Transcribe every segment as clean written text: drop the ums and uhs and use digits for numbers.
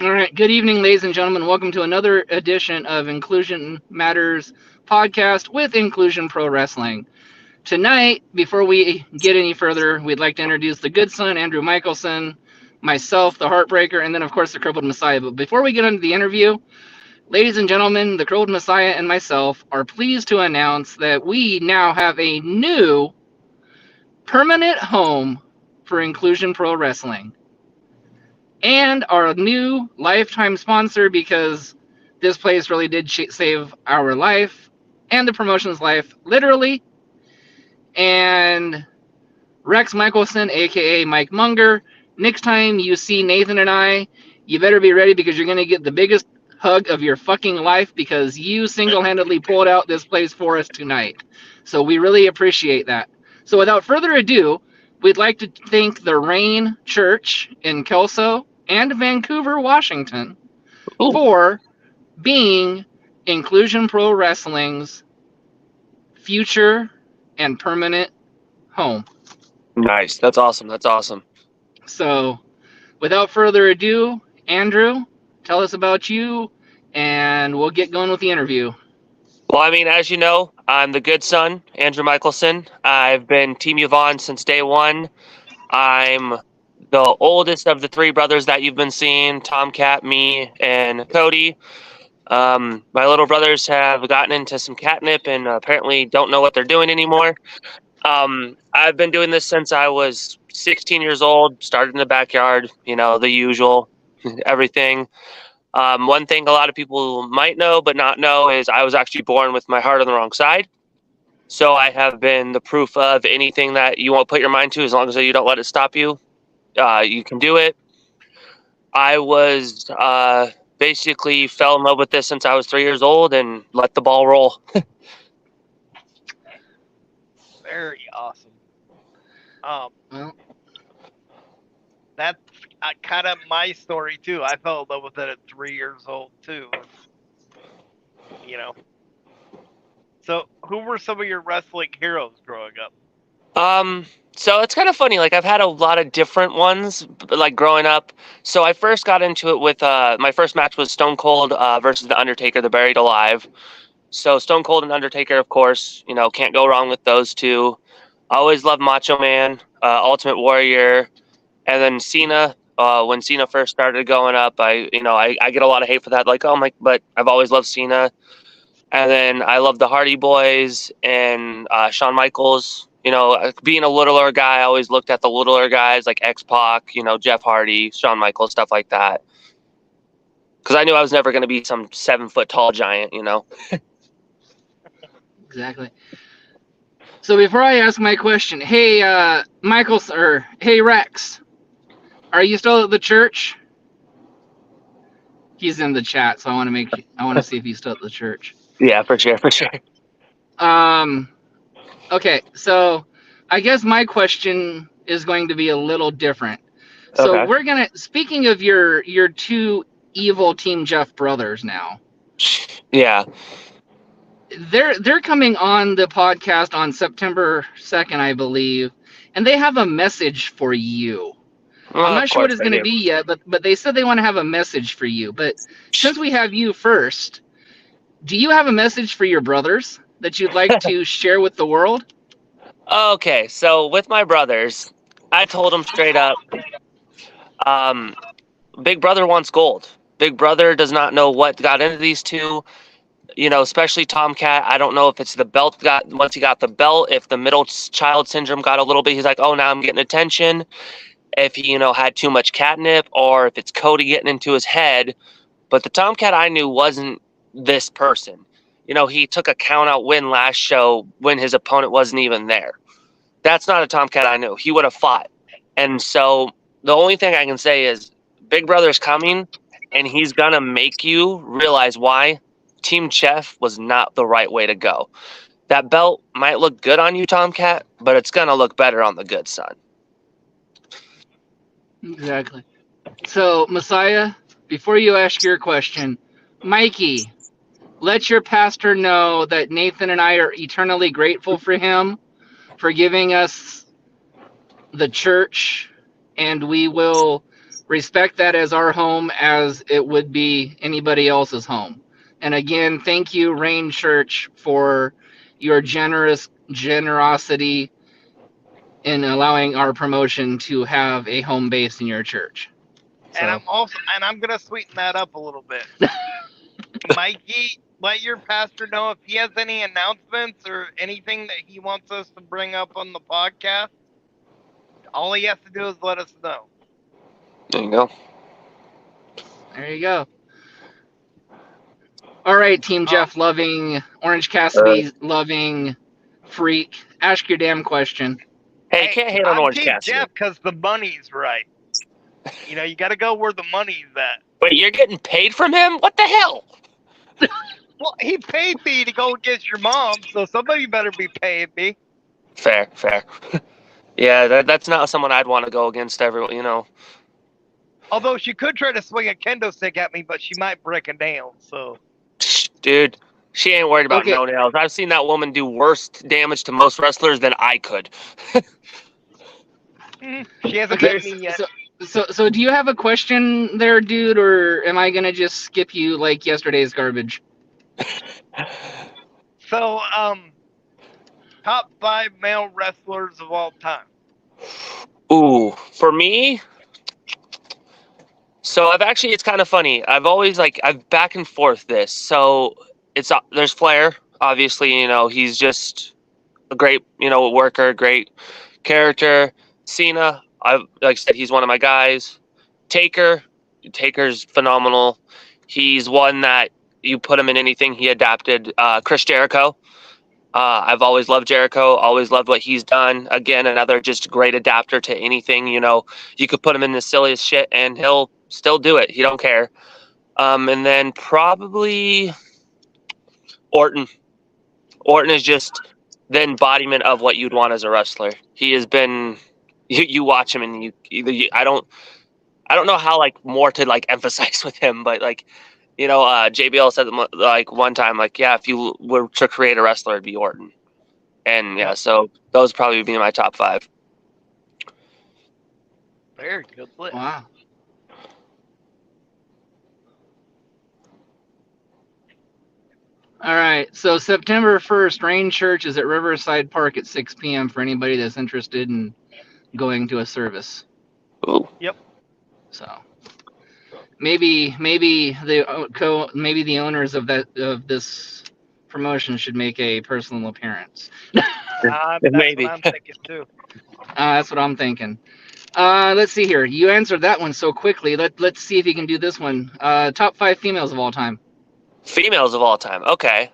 All right. Good evening, ladies and gentlemen. Welcome to another edition of Inclusion Matters podcast with Inclusion Pro Wrestling. Tonight, before we get any further, we'd like to introduce the good son, Andrew Michaelson, myself, the Heartbreaker, and then, of course, the Crippled Messiah. But before we get into the interview, ladies and gentlemen, the Crippled Messiah and myself are pleased to announce that we now have a new permanent home for Inclusion Pro Wrestling and our new lifetime sponsor, because this place really did save our life and the promotion's life, literally. And Rex Michelson, aka Mike Munger, next time you see Nathan and I, you better be ready, because you're going to get the biggest hug of your fucking life, because you single-handedly pulled out this place for us tonight. So we really appreciate that. So without further ado, we'd like to thank the Rain Church in Kelso and Vancouver, Washington, Ooh, for being Inclusion Pro Wrestling's future and permanent home. nice. That's awesome. That's awesome. So, without further ado, Andrew, tell us about you, and we'll get going with the interview. Well, I mean, as you know, I'm the good son, Andrew Michaelson. I've been Team Yvonne since day one. I'm the oldest of the three brothers that you've been seeing, Tomcat, me, and Cody. My little brothers have gotten into some catnip and apparently don't know what they're doing anymore. I've been doing this since I was 16 years old, started in the backyard, the usual, everything. One thing a lot of people might know but not know is I was actually born with my heart on the wrong side. So I have been the proof of anything that you won't put your mind to, as long as you don't let it stop you. You can do it. I was basically fell in love with this since I was 3 years old and let the ball roll. Very awesome. Um, Well, that's kind of my story too. I fell in love with it at 3 years old too. You know. So, who were some of your wrestling heroes growing up? So it's kind of funny. Like, I've had a lot of different ones, like growing up. So I first got into it with my first match was Stone Cold versus the Undertaker, the Buried Alive. So Stone Cold and Undertaker, of course, can't go wrong with those two. I always loved Macho Man, Ultimate Warrior, and then Cena. When Cena first started going up, I get a lot of hate for that. Like, oh my, but I've always loved Cena. And then I love the Hardy Boys and Shawn Michaels. Being a littler guy, I always looked at the littler guys like X-Pac, Jeff Hardy, Shawn Michaels, stuff like that. Because I knew I was never going to be some 7-foot tall giant. exactly. So before I ask my question, hey, hey, Rex, are you still at the church? He's in the chat, so I want to see if he's still at the church. Yeah, for sure, for sure. Um, okay, so I guess my question is going to be a little different. So Okay. we're gonna, speaking of your two evil Team Jeff brothers now, Yeah. they're coming on the podcast on September 2nd, I believe, and they have a message for you. I'm Well, of not sure what course it's I going to do. be yet, but they said they want to have a message for you. But since we have you first, do you have a message for your brothers that you'd like to share with the world? Okay, so with my brothers, I told them straight up, um, Big Brother wants gold. Big Brother does not know what got into these two. Especially Tomcat. I don't know if it's the belt once he got the belt, if the middle child syndrome got a little bit, he's like, oh, now I'm getting attention. If he, had too much catnip, or if it's Cody getting into his head. But the Tomcat I knew wasn't this person. He took a count out win last show when his opponent wasn't even there. That's not a Tomcat I knew. He would have fought. And so the only thing I can say is Big Brother's coming, and he's going to make you realize why Team Chef was not the right way to go. That belt might look good on you, Tomcat, but it's going to look better on the good son. Exactly. So, Messiah, before you ask your question, Mikey, let your pastor know that Nathan and I are eternally grateful for him for giving us the church, and we will respect that as our home as it would be anybody else's home. And again, thank you, Rain Church, for your generosity in allowing our promotion to have a home base in your church. And So, I'm gonna sweeten that up a little bit. Mikey, let your pastor know if he has any announcements or anything that he wants us to bring up on the podcast. All he has to do is let us know. There you go. there you go. All right, Team Jeff loving, Orange Cassidy loving, freak. Ask your damn question. Hey, you can't hate on I'm Orange Team Cassidy. Jeff because the money's right. You know, you got to go where the money's at. Wait, you're getting paid from him? What the hell? Well, he paid me to go against your mom, so somebody better be paying me. Fair. Yeah, that's not someone I'd want to go against. Everyone, you know. Although she could try to swing a kendo stick at me, but she might break a nail. So, Dude, she ain't worried about Okay. no nails. I've seen that woman do worse damage to most wrestlers than I could. she hasn't Okay, hit me yet. so do you have a question there, dude, or am I gonna just skip you like yesterday's garbage? So, top 5 male wrestlers of all time. Ooh, for me. So it's kind of funny. I've back and forth this. So there's Flair. Obviously, you know, he's just a great, you know, worker, great character. Cena, like I said, he's one of my guys. Taker's phenomenal. He's one that you put him in anything, he adapted. Chris Jericho. I've always loved Jericho, always loved what he's done. Again, another just great adapter to anything. You know, you could put him in the silliest shit and he'll still do it. He don't care. And then probably Orton. Orton is just the embodiment of what you'd want as a wrestler. He has been. You watch him and I don't know how like more to like emphasize with him, but like, you know, JBL said like one time, like, yeah, if you were to create a wrestler, it'd be Orton. And yeah, so those probably would be my top 5. Very good list. Wow. All right, so September 1st, Rain Church is at Riverside Park at 6 p.m. for anybody that's interested in going to a service. Ooh. Yep. So maybe the owners of this promotion should make a personal appearance. That's Maybe. what I'm thinking too. That's what I'm thinking. Let's see here. You answered that one so quickly. Let's see if you can do this one. Top 5 females of all time. Females of all time. Okay.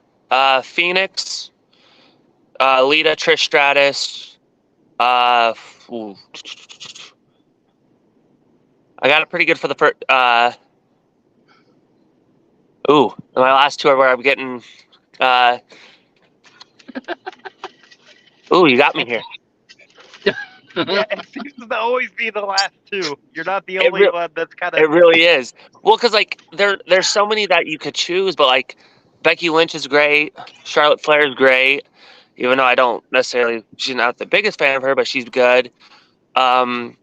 Phoenix, Lita, Trish Stratus. Ooh. I got it pretty good for the first. My last 2 are where I'm getting. You got me here. Yeah, it seems to always be the last 2. You're not the only one that's kind of. It really is. Well, because like there's so many that you could choose, but like Becky Lynch is great, Charlotte Flair is great, even though I don't necessarily. She's not the biggest fan of her, but she's good. But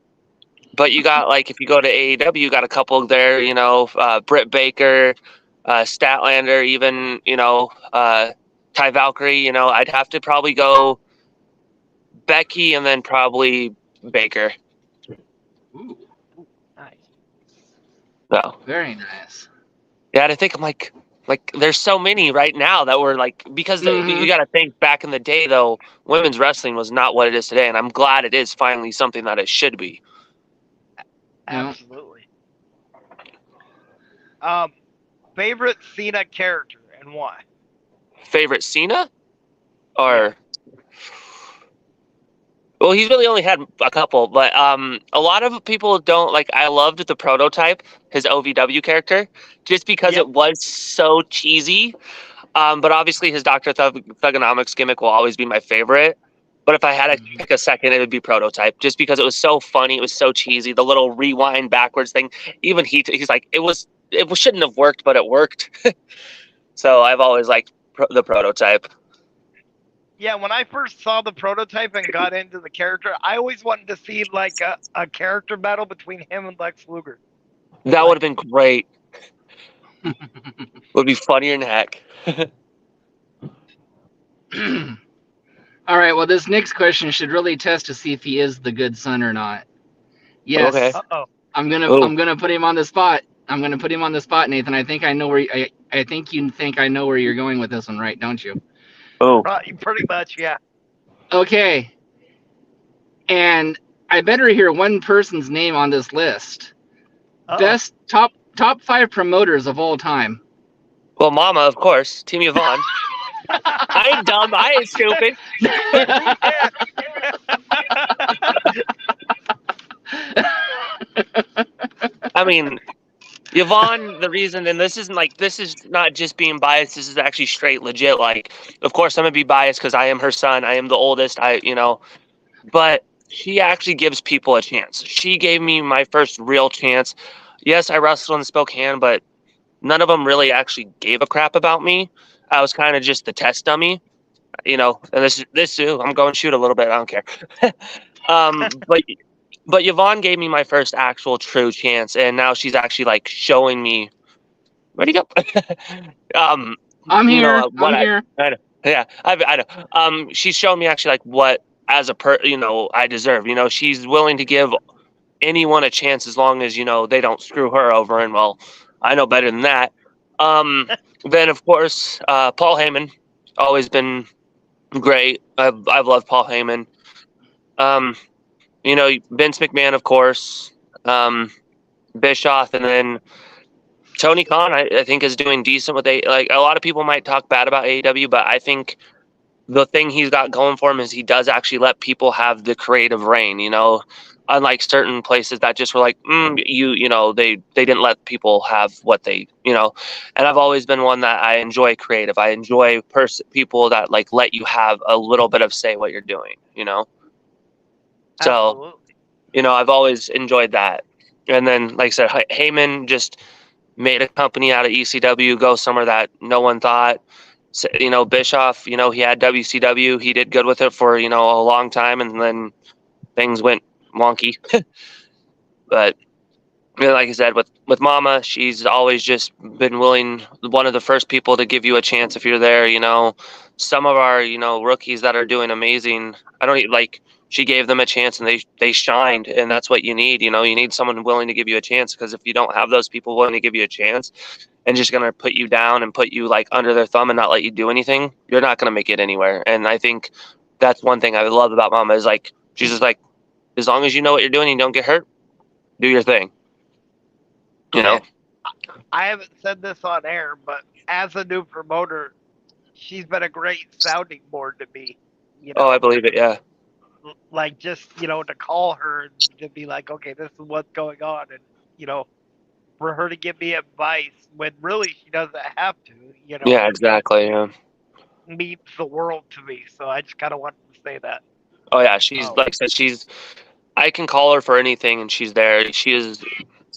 you got like if you go to AEW, you got a couple there. You know, Britt Baker, Statlander, even you know Ty Valkyrie. You know, I'd have to probably go Becky and then probably Baker. Ooh, Nice. So very nice. yeah, I think I'm like there's so many right now that were like because you got to think back in the day though, women's wrestling was not what it is today, and I'm glad it is finally something that it should be. Absolutely. Favorite Cena character and why? Favorite Cena, or well, he's really only had a couple, but a lot of people don't like. I loved the Prototype, his OVW character, just because it was so cheesy. But obviously, his Dr. Thugonomics gimmick will always be my favorite. But if I had to pick a second, it would be Prototype, just because it was so funny. It was so cheesy. The little rewind backwards thing. Even he's like, it shouldn't have worked, but it worked. So I've always liked the Prototype. Yeah, when I first saw the prototype and got into the character, I always wanted to see like a character battle between him and Lex Luger. That would have been great. Would be funnier than heck. All right. Well, this next question should really test to see if he is the good son or not. Yes. Okay. Uh-oh. I'm Oh. gonna put him on the spot. I'm gonna put him on the spot, Nathan. I think I know where I think you think I know where you're going with this one, right? Don't you? Oh. Pretty much, yeah. Okay. And I better hear one person's name on this list. Uh-oh. Best top 5 promoters of all time. Well, Mama, of course. Team Yvonne. I ain't dumb. I ain't stupid. I mean, Yvonne, the reason, and this is not just being biased. This is actually straight legit. Like, of course, I'm gonna be biased because I am her son. I am the oldest. But she actually gives people a chance. She gave me my first real chance. Yes, I wrestled in Spokane, but none of them really actually gave a crap about me. I was kind of just the test dummy, and this too. I'm going to shoot a little bit. I don't care. But Yvonne gave me my first actual true chance, and now she's actually like showing me. Where'd he go? I'm here. I'm here. I know. Yeah, I know. She's showing me actually like what as I deserve. She's willing to give anyone a chance as long as they don't screw her over. And well, I know better than that. Then of course, Paul Heyman, always been great. I've loved Paul Heyman. Vince McMahon, of course, Bischoff, and then Tony Khan, I think, is doing decent with a lot of people might talk bad about AEW, but I think the thing he's got going for him is he does actually let people have the creative reign, unlike certain places that just were like, they didn't let people have what they, and I've always been one that I enjoy creative. I enjoy people that like let you have a little bit of say what you're doing, So, Absolutely. I've always enjoyed that. And then, like I said, Heyman just made a company out of ECW, go somewhere that no one thought. So, Bischoff, he had WCW. He did good with it for, a long time, and then things went wonky. But, like I said, with Mama, she's always just been one of the first people to give you a chance if you're there. Some of our, rookies that are doing amazing, she gave them a chance and they shined, and that's what you need. You need someone willing to give you a chance, because if you don't have those people willing to give you a chance and just going to put you down and put you like under their thumb and not let you do anything, you're not going to make it anywhere. And I think that's one thing I love about Mama is like, she's just like, as long as you know what you're doing and you don't get hurt, do your thing. I haven't said this on air, but as a new promoter, she's been a great sounding board to me. Oh, I believe it. Yeah. Like just to call her and to be like, okay, this is what's going on, and for her to give me advice when really she doesn't have to. Yeah, exactly. Yeah. Means the world to me. So I just kind of wanted to say that. Oh yeah, she's like I said, I can call her for anything and she's there. She is,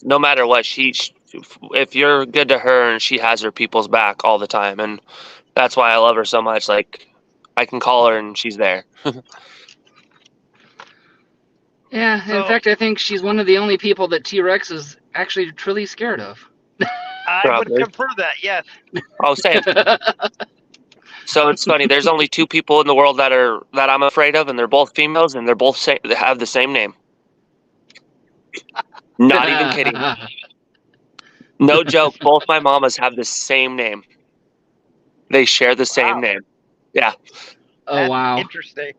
no matter what, if you're good to her, and she has her people's back all the time, and that's why I love her so much. Like, I can call her and she's there. Yeah, in fact, I think she's one of the only people that T-Rex is actually truly scared of. I would prefer that, yes. Oh, same. So it's funny. There's only 2 people in the world that I'm afraid of, and they're both females, and they're both they have the same name. Not even kidding. No joke. Both my mamas have the same name. They share the same name. Yeah. Oh, That's wow. interesting.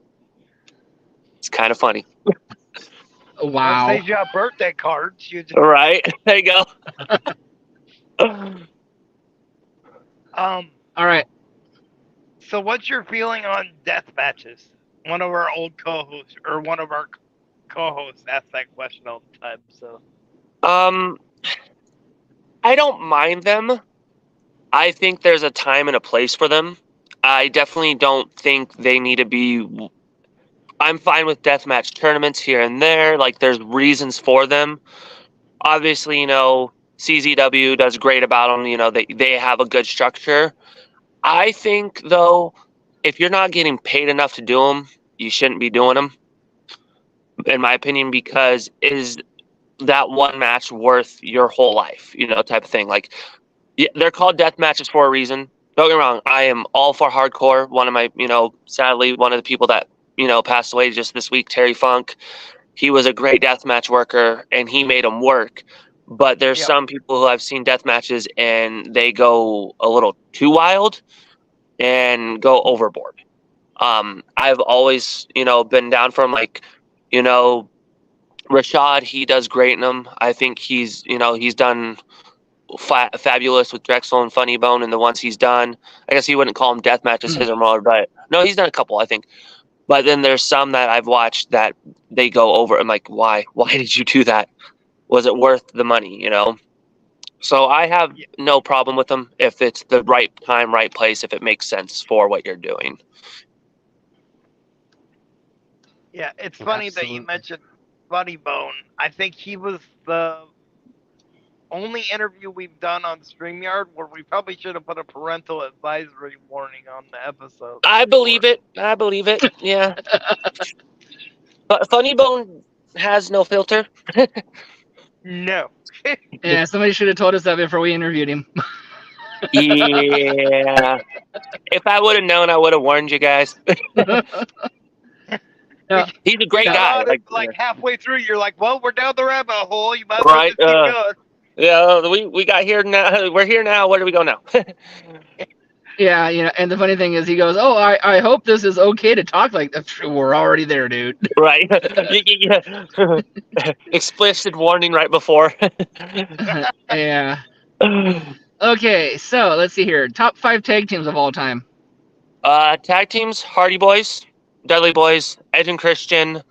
It's kind of funny. Wow. Don't say you have birthday cards. You just... Right. There you go. All right. So what's your feeling on death matches? One of our old co-hosts, or one of our co-hosts, asked that question all the time. So. I don't mind them. I think there's a time and a place for them. I definitely don't think they need to be. I'm fine with deathmatch tournaments here and there. Like, there's reasons for them. Obviously, CZW does great about them. They have a good structure. I think, though, if you're not getting paid enough to do them, you shouldn't be doing them, in my opinion, because is that one match worth your whole life, type of thing. Like, yeah, they're called death matches for a reason. Don't get me wrong, I am all for hardcore. One of my, sadly, one of the people that, passed away just this week, Terry Funk, he was a great death match worker and he made them work. But there's Yep. some people who I've seen death matches and they go a little too wild and go overboard. I've always, been down for him. Like, Rashad, he does great in them. I think he's done fabulous with Drexel and Funny Bone and the ones he's done. I guess he wouldn't call them death matches, his or more, but no, he's done a couple, I think. But then there's some that I've watched that they go over. I'm like, why? Why did you do that? Was it worth the money, So I have no problem with them if it's the right time, right place, if it makes sense for what you're doing. Yeah, it's funny that you Absolutely. mentioned Funny Bone. I think he was the only interview we've done on StreamYard where we probably should have put a parental advisory warning on the episode. I believe it. Yeah. But Funny Bone has no filter. No. Yeah, somebody should have told us that before we interviewed him. Yeah. If I would have known, I would have warned you guys. No, He's a great You guy. got it, like halfway through, you're like, well, we're down the rabbit hole. You might as Right, well just keep going. Yeah, we got here now. We're here now. Where do we go now? yeah, and the funny thing is, he goes, "Oh, I hope this is okay to talk like that." We're already there, dude. Right. Yeah. Explicit warning right before. Yeah. Okay, so let's see here. Top 5 tag teams of all time. Tag teams: Hardy Boys, Dudley Boys, Edge and Christian,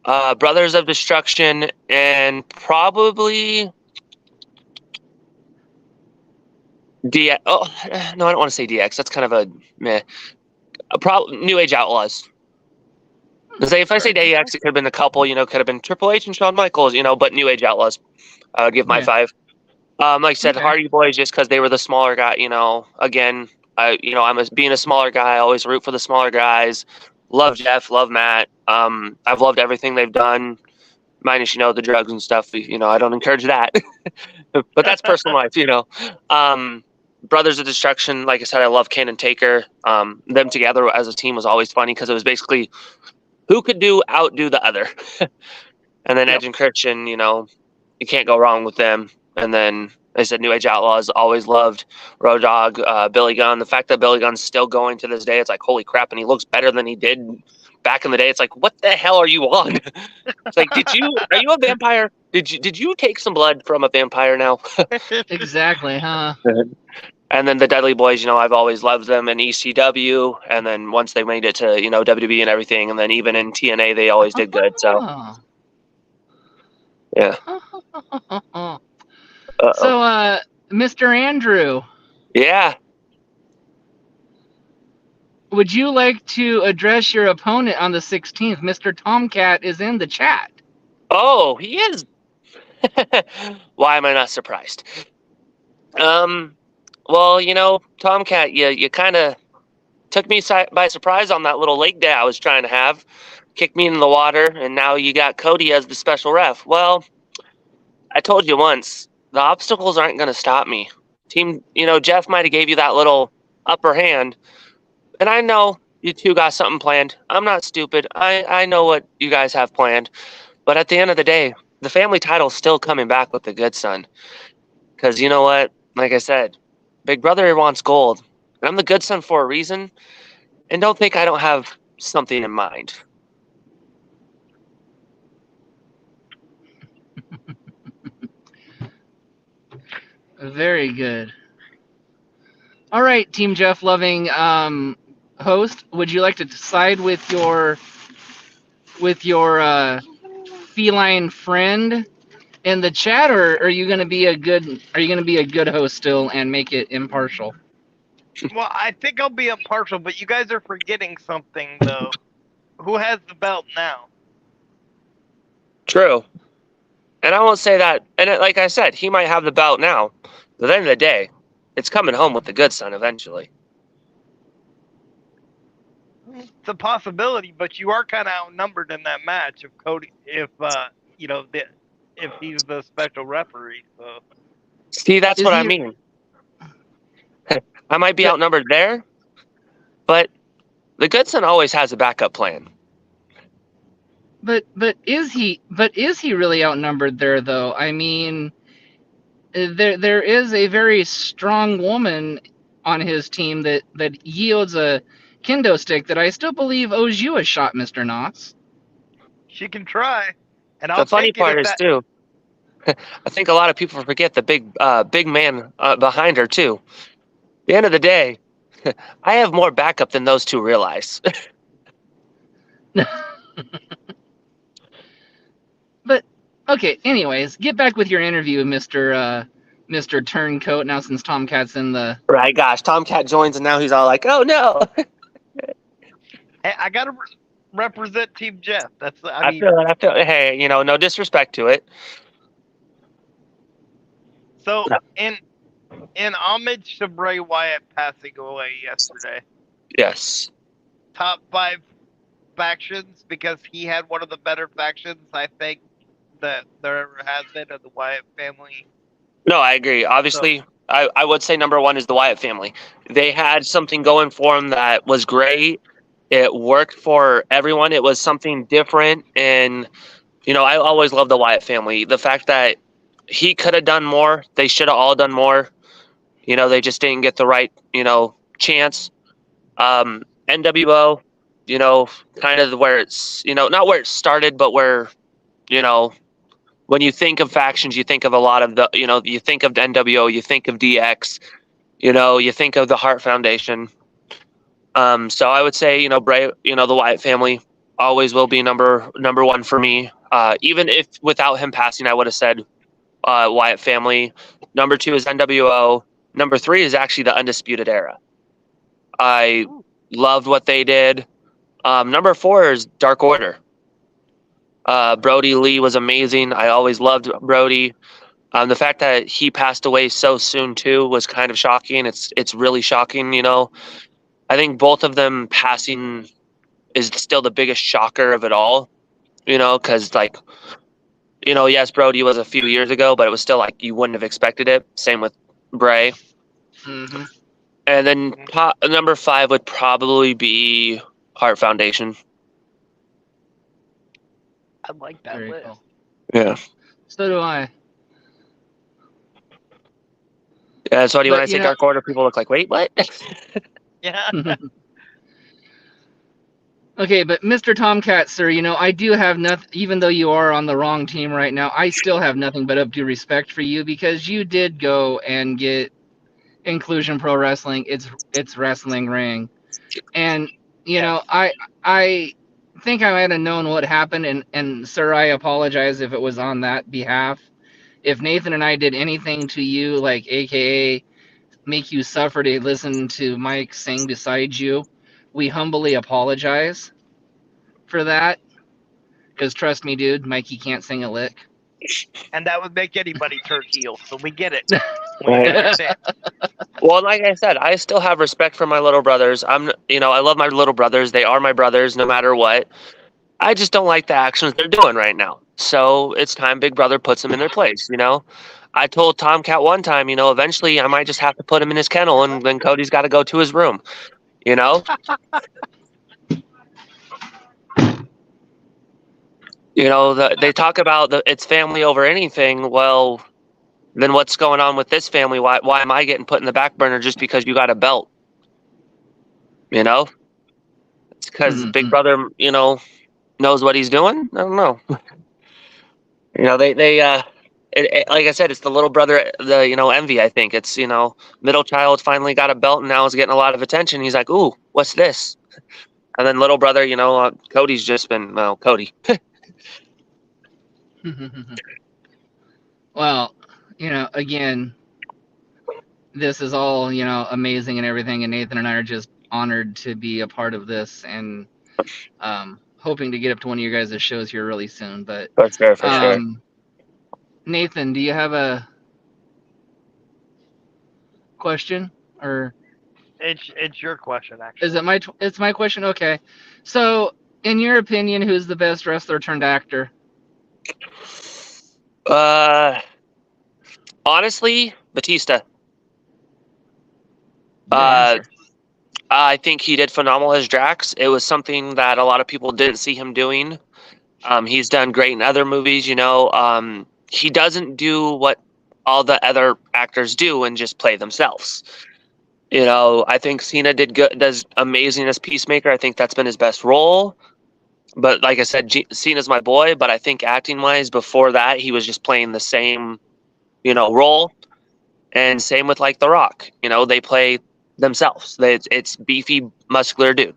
Brothers of Destruction, and probably DX. Oh no, I don't want to say DX. That's kind of a meh. New Age Outlaws. If I say DX, it could have been a couple. Could have been Triple H and Shawn Michaels. But New Age Outlaws. I would give my 5. Like I said, Okay. Hardy Boys, just because they were the smaller guy. Again, being a smaller guy, I always root for the smaller guys. Love Jeff, love Matt. I've loved everything they've done, minus the drugs and stuff. I don't encourage that, but that's personal life. Brothers of Destruction, like I said, I love Kane and Taker. Them together as a team was always funny because it was basically who could outdo the other. And then Edge and Christian, you can't go wrong with them. And then I said New Age Outlaws, always loved Road Dogg, Billy Gunn. The fact that Billy Gunn's still going to this day, it's like, holy crap, and he looks better than he did back in the day. It's like, what the hell are you on? It's like, are you a vampire? Did you take some blood from a vampire now? Exactly, huh? And then the Dudley Boys, I've always loved them in ECW. And then once they made it to, WWE and everything, and then even in TNA, they always did good. So, yeah. So, Mr. Andrew. Yeah. Would you like to address your opponent on the 16th? Mr. Tomcat is in the chat. Oh, he is. Why am I not surprised? Well, Tomcat, you kind of took me by surprise on that little leg day I was trying to have. Kicked me in the water, and now you got Cody as the special ref. Well, I told you once, the obstacles aren't going to stop me. Team, Jeff might have gave you that little upper hand, and I know you two got something planned. I'm not stupid. I know what you guys have planned. But at the end of the day, the family title's still coming back with the good son. Because you know what? Like I said, Big Brother wants gold. And I'm the good son for a reason. And don't think I don't have something in mind. Very good. All right, Team Jeff Loving host, would you like to side with your feline friend in the chat, or are you going to be a good host still and make it impartial? Well, I think I'll be impartial, but you guys are forgetting something, though. Who has the belt now? True. And I won't say that. And like I said, he might have the belt now. But at the end of the day, it's coming home with the good son eventually. It's a possibility, but you are kind of outnumbered in that match if Cody, if if he's the special referee. So See, that's Is what I he? mean. I might be But outnumbered there, but the good son always has a backup plan. but is he? But is he really outnumbered there though? I mean, there is a very strong woman on his team that yields a kendo stick that I still believe owes you a shot, Mister Knox. she can try, and The I'll funny take it part if is that. too. I think a lot of people forget the big man behind her too. At the end of the day, I have more backup than those two realize. But okay. Anyways, get back with your interview, Mister Turncoat. Now since Tomcat's in the Right? Gosh, Tomcat joins and now he's all like, "Oh no!" Hey, I gotta represent Team Jeff. That's I I mean, feel it. I feel. Hey, no disrespect to it. so No. in homage to Bray Wyatt passing away yesterday, Yes. top 5 factions, because he had one of the better factions I think that there ever has been in the Wyatt family. No, I agree. So Obviously, I would say number one is the Wyatt family. They had something going for them that was great. It worked for everyone. It was something different, and I always loved the Wyatt family. The fact that he could have done more, they should have all done more. They just didn't get the right, chance. NWO, kind of where it's, not where it started, but where, you know, when you think of factions, you think of a lot of you think of NWO, you think of DX, you think of the Hart Foundation. So I would say, Bray, the Wyatt family always will be number one for me. Even if without him passing, I would have said Wyatt family. Number two is NWO. Number three is actually the Undisputed Era. I loved what they did. Number four is Dark Order. Brody Lee was amazing. I always loved Brody. The fact that he passed away so soon too was kind of shocking. It's really shocking. I think both of them passing is still the biggest shocker of it all. Because yes, Brody was a few years ago, but it was still like you wouldn't have expected it. Same with Bray. mm-hmm. And then number five would probably be Heart Foundation. I like that Very list. cool. Yeah. So do I. Yeah. So when I But say Dark Order, people look like, wait, what? Yeah. Okay, but Mr. Tomcat, sir, I do have nothing. Even though you are on the wrong team right now, I still have nothing but up due respect for you because you did go and get Inclusion Pro Wrestling. It's wrestling ring, and Yes. I think I might have known what happened, and sir, I apologize if it was on that behalf. If Nathan and I did anything to you, like AKA make you suffer to listen to Mike sing beside you, we humbly apologize for that. Because trust me, dude, Mikey can't sing a lick. And that would make anybody turn heel. So we get it. We Right. understand. Well, like I said, I still have respect for my little brothers. I love my little brothers. They are my brothers no matter what. I just don't like the actions they're doing right now. So it's time Big Brother puts them in their place, I told Tomcat one time, eventually I might just have to put him in his kennel and then Cody's got to go to his room, they talk about it's family over anything. Well, then what's going on with this family? Why am I getting put in the back burner just because you got a belt? It's because Big Brother, knows what he's doing. I don't know. Like I said, it's the little brother, the envy. I think it's middle child finally got a belt and now is getting a lot of attention. He's like, ooh, what's this? And then little brother, Cody's just been Cody. Well, again, this is all, amazing and everything. And Nathan and I are just honored to be a part of this and hoping to get up to one of your guys' shows here really soon. But For sure. Nathan, do you have a question or It's your question, actually. Is it my? It's my question. Okay. So, in your opinion, who's the best wrestler turned actor? Honestly, Batista. Good Uh, answer. I think he did phenomenal as Drax. It was something that a lot of people didn't see him doing. He's done great in other movies, you know. He doesn't do what all the other actors do and just play themselves. You know, I think Cena does amazing as Peacemaker. I think that's been his best role. But like I said, Cena's my boy. But I think acting wise, before that, he was just playing the same, role. And same with like The Rock. You know, they play themselves. It's beefy, muscular dude.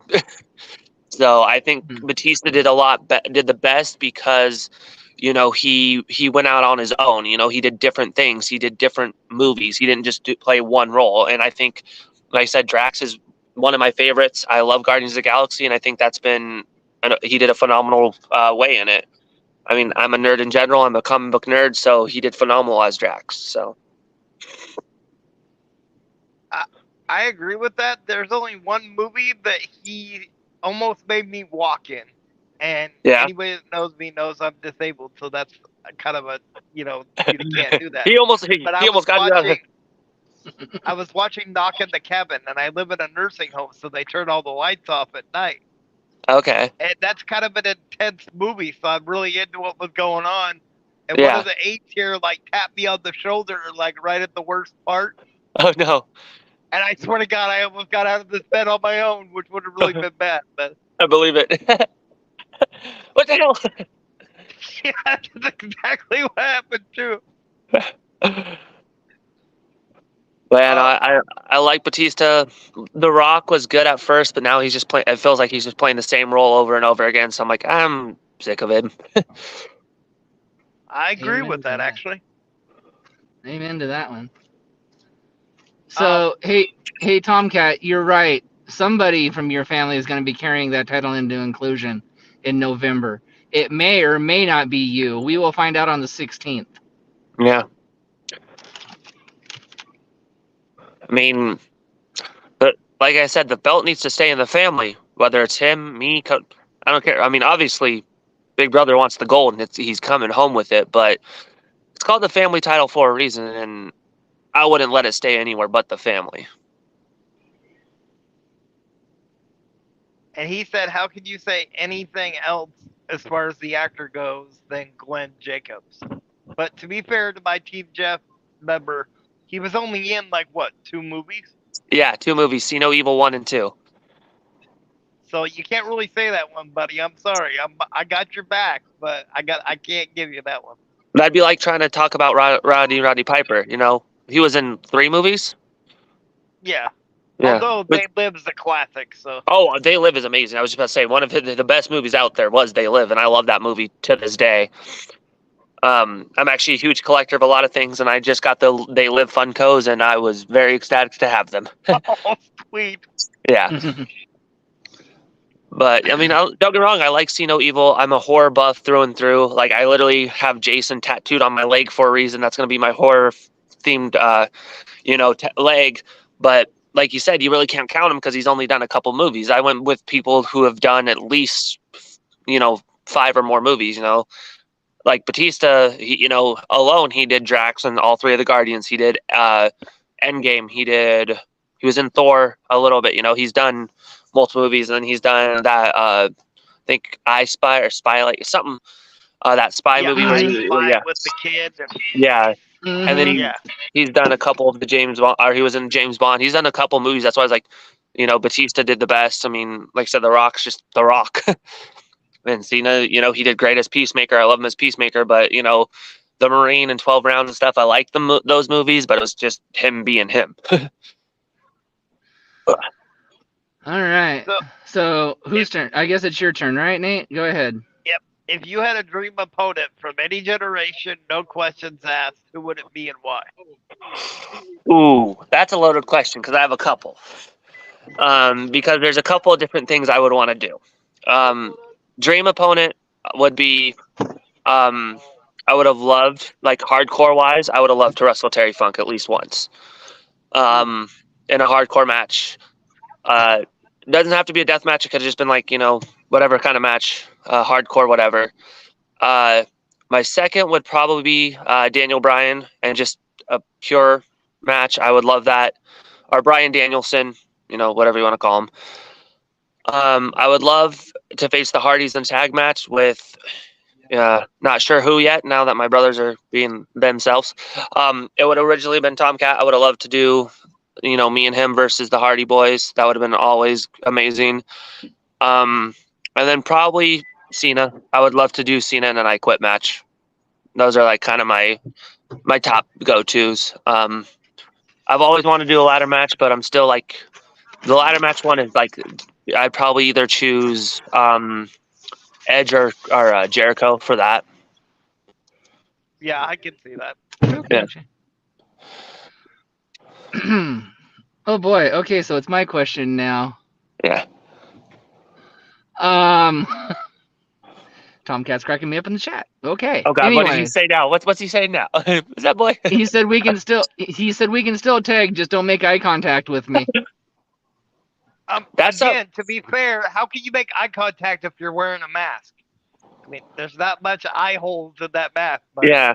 So I think Mhm. Batista did the best because he went out on his own. You know, he did different things. He did different movies. He didn't just play one role. And I think, like I said, Drax is one of my favorites. I love Guardians of the Galaxy, and I think he did a phenomenal way in it. I mean, I'm a nerd in general. I'm a comic book nerd, so he did phenomenal as Drax. So I agree with that. There's only one movie that he almost made me walk in, and yeah, anybody that knows me knows I'm disabled, so that's kind of a you can't do that. he almost But he almost got you out of I was watching Knock in the Cabin, and I live in a nursing home, so they turn all the lights off at night, Okay, and that's kind of an intense movie. So I'm really into what was going on. And one yeah. of the aides here like tapped me on the shoulder, like right at the worst part. Oh no, And I swear to God, I almost got out of this bed on my own, which would have really been bad. But I believe it. What the hell? yeah, that's exactly what happened too. Man, I like Batista. The Rock was good at first, but now he's just playing. It feels like he's just playing the same role over and over again. So I'm like, I'm sick of him. I agree Amen with to that, that. actually. Amen to that one. So, hey, Tomcat, you're right. Somebody from your family is going to be carrying that title into inclusion in November. It may or may not be you. We will find out on the 16th. Yeah, I mean, but like I said, the belt needs to stay in the family. Whether it's him, me, I don't care. I mean, obviously, Big Brother wants the gold, and he's coming home with it. But it's called the family title for a reason, and I wouldn't let it stay anywhere but the family. And he said, "How could you say anything else as far as the actor goes than Glenn Jacobs?" But to be fair to my Team Jeff member, he was only in like what 2 movies, Yeah, 2 movies: See No Evil 1 and 2. so you can't really say that one, buddy. I'm sorry. I got your back, but I can't give you that one. That'd be like trying to talk about Roddy Piper. You know, he was in 3 movies. Yeah. Yeah. Although But, They Live is a classic, so oh, They Live is amazing. I was just about to say one of the best movies out there was They Live, and I love that movie to this day. I'm actually a huge collector of a lot of things, and I just got the They Live Funkos, and I was very ecstatic to have them. oh sweet. Yeah. But I mean, don't get me wrong. I like See No Evil. I'm a horror buff through and through. Like I literally have Jason tattooed on my leg for a reason. That's going to be my horror themed, leg. But like you said, you really can't count him because he's only done a couple movies. I went with people who have done at least, 5 or more movies. Like Batista. Alone he did Drax and all 3 of the Guardians. He did Endgame. He was in Thor a little bit. He's done multiple movies, and then he's done that. I think I Spy or Spy like something. That spy movie where Spy with the kid. yeah, and then Yeah. he's done a couple of the James Bond, or he was in James Bond. He's done a couple movies. That's why I was like, Batista did the best. I mean, like I said, The Rock's just The Rock. And Cena, he did great as Peacemaker. I love him as Peacemaker, but the Marine and 12 Rounds and stuff. I like those movies, but it was just him being him. All right. So whose turn? I guess it's your turn, right, Nate? Go ahead. Yep. If you had a dream opponent from any generation, no questions asked, who would it be and why? Ooh, that's a loaded question because I have a couple. Because there's a couple of different things I would want to do. Dream opponent would be, I would have loved, like hardcore wise, I would have loved to wrestle Terry Funk at least once, in a hardcore match. Doesn't have to be a death match. It could have just been like, whatever kind of match, hardcore, whatever. My second would probably be Daniel Bryan, and just a pure match. I would love that. Or Bryan Danielson, whatever you want to call him. I would love to face the Hardys in a tag match with, not sure who yet, now that my brothers are being themselves. It would have originally been Tomcat. I would have loved to do, me and him versus the Hardy Boys. That would have been always amazing. And then probably Cena. I would love to do Cena and an I Quit match. Those are like kind of my top go-tos. I've always wanted to do a ladder match, but I'm still like, the ladder match one is like, I'd probably either choose Edge or Jericho for that. Yeah, I can see that. Yeah. Oh boy. Okay, so it's my question now. Yeah. Tomcat's cracking me up in the chat. Okay. Oh God, anyway, what did he say now? What's he saying now? Is that boy? He said we can still tag, just don't make eye contact with me. To be fair, how can you make eye contact if you're wearing a mask? I mean, there's not much eye holes in that mask. But... Yeah.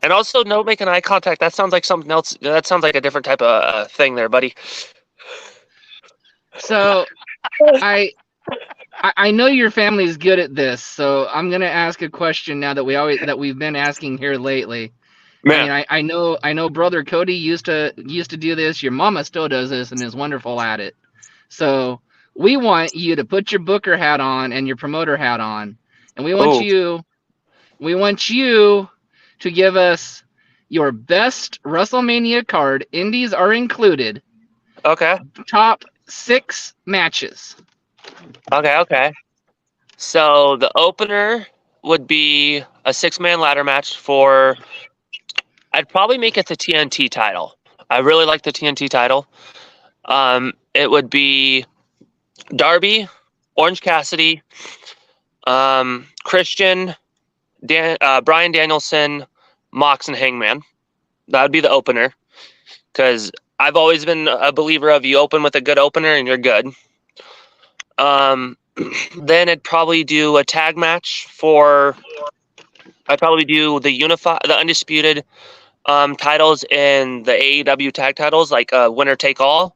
And also, no making eye contact. That sounds like something else. That sounds like a different type of thing there, buddy. So, I know your family's good at this, so I'm gonna ask a question now that we've been asking here lately. Yeah. I mean, I know brother Cody used to do this. Your mama still does this and is wonderful at it. So we want you to put your booker hat on and your promoter hat on, and we want you to give us your best WrestleMania card. Indies are included. Okay. Top 6 matches. Okay. So the opener would be a 6-man ladder match for. I'd probably make it the TNT title. I really like the TNT title. It would be Darby, Orange Cassidy, Christian, Bryan Danielson, Mox, and Hangman. That would be the opener, because I've always been a believer of you open with a good opener and you're good. Then I'd probably do a tag match I'd probably do the undisputed titles and the AEW tag titles, like winner take all.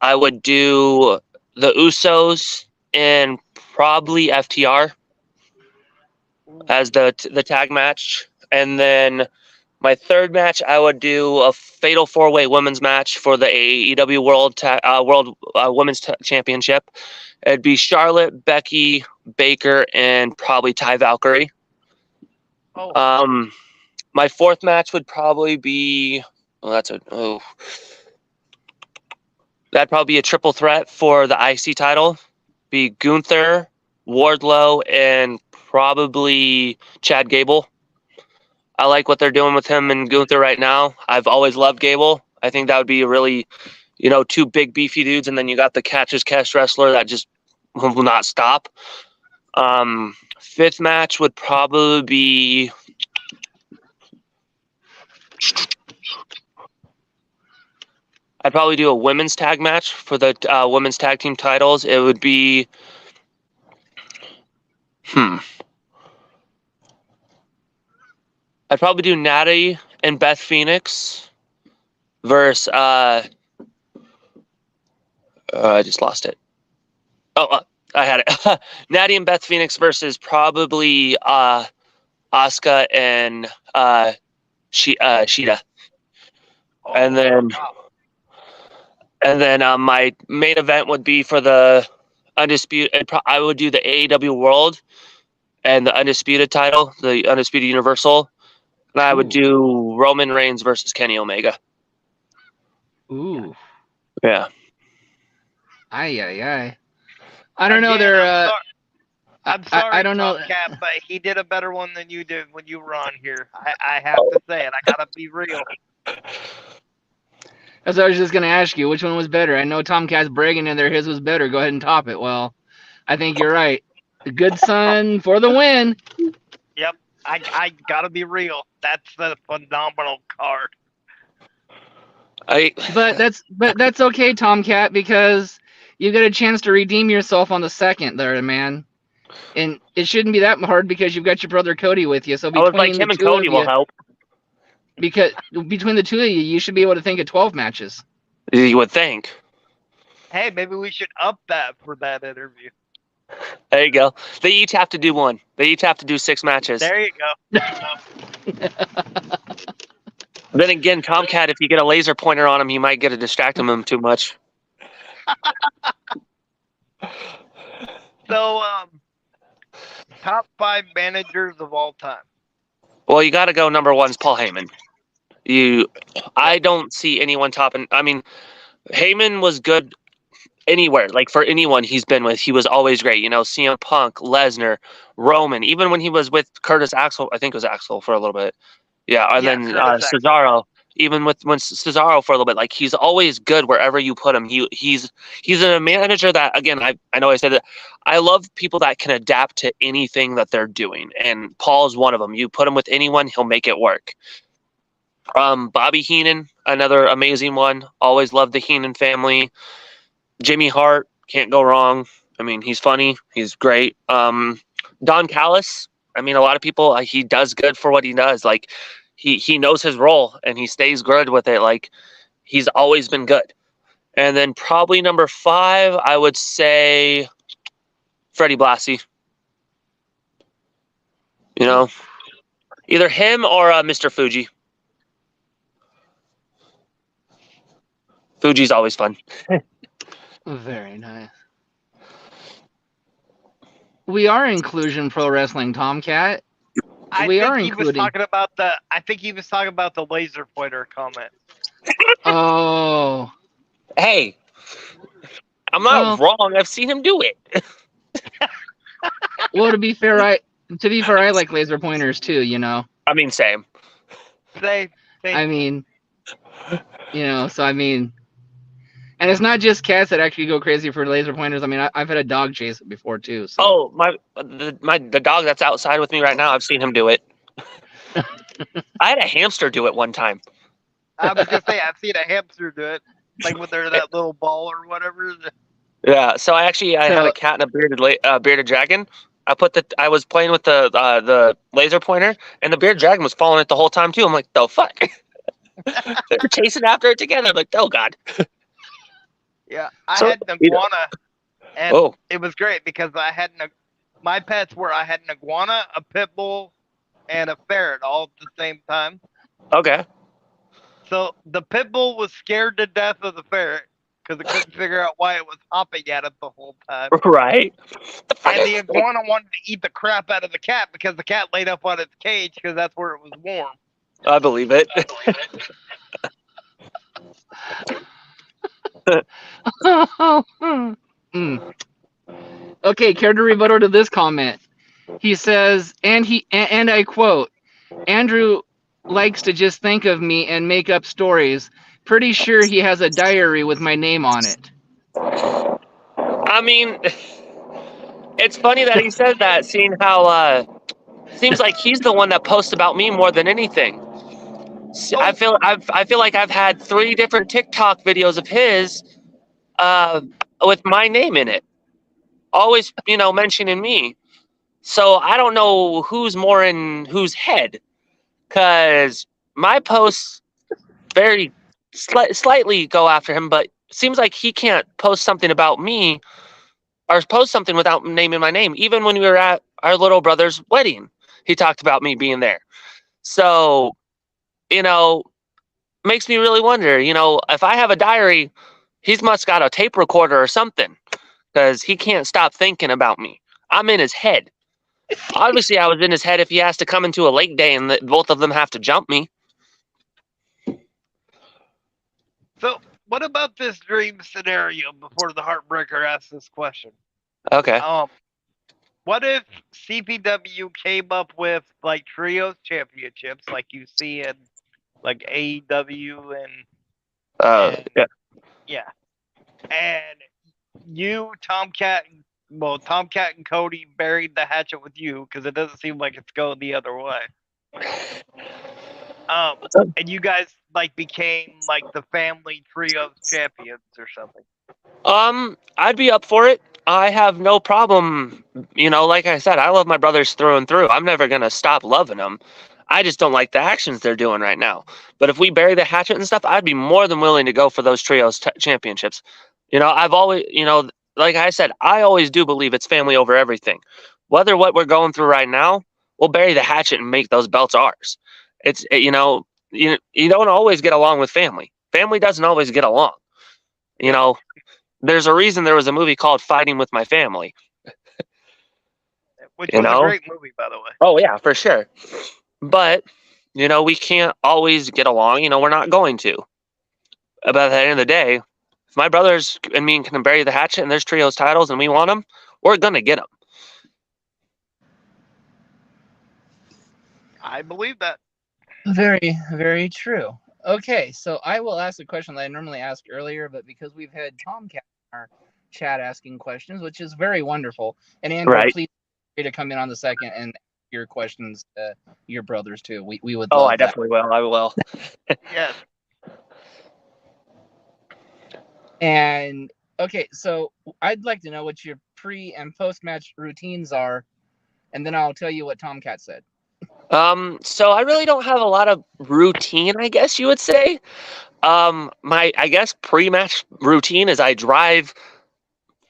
I would do the Usos and probably FTR as the tag match, and then my third match I would do a fatal 4-way women's match for the AEW World Women's Championship. It'd be Charlotte, Becky, Baker, and probably Ty Valkyrie. Oh. My fourth match would probably be that'd probably be a triple threat for the IC title. Be Gunther, Wardlow, and probably Chad Gable. I like what they're doing with him and Gunther right now. I've always loved Gable. I think that would be a really, 2 big beefy dudes, and then you got the catch as catch wrestler that just will not stop. Fifth match would probably be. I'd probably do a women's tag match for the women's tag team titles. It would be. I'd probably do Natty and Beth Phoenix versus. I just lost it. Oh, I had it. Natty and Beth Phoenix versus probably Asuka and Shida. And then my main event would be for the undisputed. I would do the AEW World and the undisputed title, the undisputed Universal, and I would do Roman Reigns versus Kenny Omega. Ooh. Yeah. Aye. I don't know. They're. I'm sorry, I don't know. Cat, but he did a better one than you did when you were on here. I have to say it. I gotta be real. That's what I was just gonna ask you. Which one was better? I know Tomcat's bragging in there. His was better. Go ahead and top it. Well, I think you're right. The good son for the win. Yep. I gotta be real. That's a phenomenal card. But that's okay, Tomcat, because You got a chance to redeem yourself on the second there, man. And it shouldn't be that hard because you've got your brother Cody with you. So I was like, between the him and two Cody of will you, help. because between the two of you, you should be able to think of 12 matches. You would think. Hey, maybe we should up that for that interview. There you go. They each have to do one. They each have to do 6 matches. There you go. Then again, Tomcat, if you get a laser pointer on him, you might get to distract him too much. So, top 5 managers of all time. Well, you got to go number 1's Paul Heyman. I don't see anyone topping. I mean, Heyman was good anywhere. Like for anyone he's been with, he was always great. You know, CM Punk, Lesnar, Roman. Even when he was with Curtis Axel, I think it was Axel for a little bit. Yeah, and Yeah, then Curtis Axel. Cesaro. Even when Cesaro for a little bit, like he's always good wherever you put him. He's a manager that, again, I know I said that. I love people that can adapt to anything that they're doing, and Paul's one of them. You put him with anyone, he'll make it work. Bobby Heenan, another amazing one. Always loved the Heenan family. Jimmy Hart, can't go wrong. I mean, he's funny. He's great. Don Callis, I mean, a lot of people, he does good for what he does. Like, he knows his role, and he stays good with it. Like, he's always been good. And then probably number 5, I would say Freddie Blassie. You know, either him or Mr. Fuji. Fuji's always fun. Very nice. We are Inclusion Pro Wrestling, Tomcat. I We think are he was including. talking about the laser pointer comment. Oh, Hey, I'm not wrong. I've seen him do it. well, to be fair, I like laser pointers too. You know, I mean, same. Same. I mean, you know, so I mean, and it's not just cats that actually go crazy for laser pointers. I mean, I've had a dog chase it before too. So. Oh, the dog that's outside with me right now, I've seen him do it. I had a hamster do it one time. I was gonna say I've seen a hamster do it, like when they're that little ball or whatever. Yeah, so I had a cat and a bearded dragon. I was playing with the laser pointer, and the bearded dragon was following it the whole time too. I'm like, the fuck? They were chasing after it together. I'm like, oh god. Yeah, I had an iguana, and it was great because I had my pets were I had an iguana, a pit bull, and a ferret all at the same time. Okay. So the pit bull was scared to death of the ferret because it couldn't figure out why it was hopping at it the whole time. Right. And the iguana wanted to eat the crap out of the cat because the cat laid up on its cage because that's where it was warm. I believe it. Okay, care to rebuttal to this comment? He says, and I quote, Andrew likes to just think of me and make up stories. Pretty sure he has a diary with my name on it. I mean, it's funny that he said that, seeing how seems like he's the one that posts about me more than anything. I feel like I've had 3 different TikTok videos of his with my name in it, always, mentioning me. So I don't know who's more in whose head, because my posts very slightly go after him, but seems like he can't post something about me or post something without naming my name. Even when we were at our little brother's wedding, he talked about me being there. So, makes me really wonder, if I have a diary, he's must got a tape recorder or something, because he can't stop thinking about me. I'm in his head. Obviously, I was in his head if he has to come into a lake day and both of them have to jump me. So, what about this dream scenario before the Heartbreaker asks this question? Okay. What if CPW came up with like trios championships like you see in like AEW yeah. And you, Tomcat and Cody buried the hatchet with you because it doesn't seem like it's going the other way. And you guys like became like the family trios champions or something. I'd be up for it. I have no problem. Like I said, I love my brothers through and through. I'm never gonna stop loving them. I just don't like the actions they're doing right now. But if we bury the hatchet and stuff, I'd be more than willing to go for those trios championships. I've always, like I said, I always do believe it's family over everything. Whether what we're going through right now, we'll bury the hatchet and make those belts ours. You don't always get along with family. Family doesn't always get along. You know, there's a reason there was a movie called Fighting with My Family. Which was a great movie, by the way. Oh, yeah, for sure. But, we can't always get along. We're not going to. But at the end of the day, if my brothers and me can bury the hatchet and there's trios titles and we want them, we're going to get them. I believe that. Very, very true. Okay, so I will ask a question that I normally ask earlier, but because we've had Tomcat in our chat asking questions, which is very wonderful. And Andrew, Right. please feel free to come in on the second and your questions to your brothers too. We would Oh, love I that. definitely will. I will. Yes. And okay, so I'd like to know what your pre and post match routines are, and then I'll tell you what Tomcat said. So I really don't have a lot of routine, I guess you would say. My, I guess, pre-match routine is I drive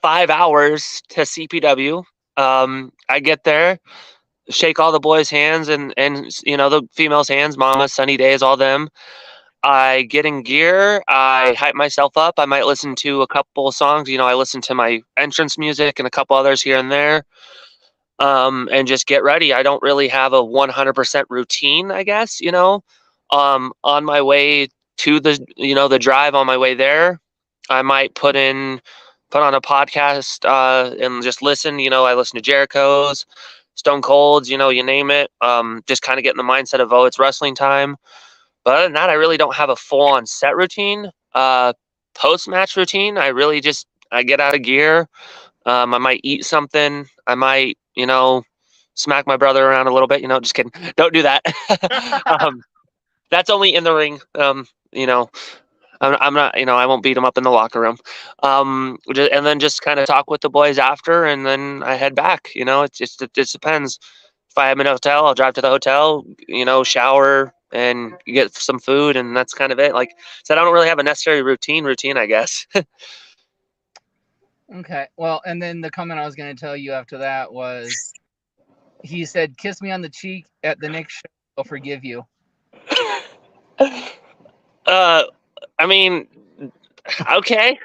5 hours to CPW. I get there, shake all the boys' hands and the females' hands, Mama, Sunny Days, all them. I get in gear. I hype myself up. I might listen to a couple songs. I listen to my entrance music and a couple others here and there. And just get ready. I don't really have a 100% routine, I guess. On my way to the drive on my way there, I might put on a podcast and just listen. I listen to Jericho's, Stone Cold's, you name it. Just kind of get in the mindset of, it's wrestling time. But other than that, I really don't have a full-on set routine. Post-match routine, I get out of gear. I might eat something. I might, smack my brother around a little bit. Just kidding. Don't do that. That's only in the ring. I'm not, I won't beat him up in the locker room. And then just kind of talk with the boys after, and then I head back. It just depends. If I am in a hotel, I'll drive to the hotel, shower and get some food, and that's kind of it. Like I said, I don't really have a necessary routine, I guess. Okay. Well, and then the comment I was going to tell you after that was, he said, "Kiss me on the cheek at the next show. I'll forgive you." I mean, okay.